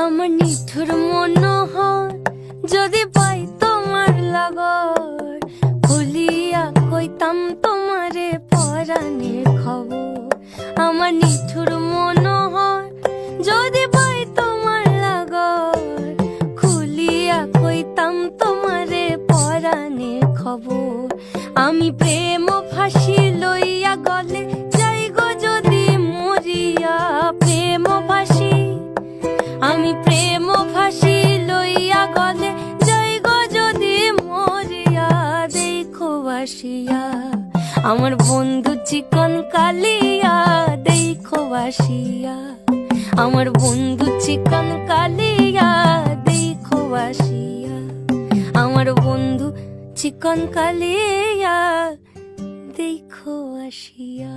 আমার নিঠুর মনোহর যদি পাই তোমার লাগর, খুলিয়া কইতাম তোমারে পরাণের খবর। আমার নিঠুর মনোহর যদি পাই তোমার লাগর, খুলিয়া কইতাম তোমারে পরাণের খবর। আমি প্রেম ফাঁসি লইয়া গলে যাই গো যদি মরিয়া, প্রেম ফাঁসি আমি প্রেম ফাঁসি লইয়া গলে যাই গো যদি মরিয়া। দেখো বাসিয়া আমার বন্ধু চিকন কালিয়া, দেখো বাসিয়া আমার বন্ধু চিকন কালিয়া, দেখো বাসিয়া আমার বন্ধু চিকন কালিয়া, দেখো আসিয়া।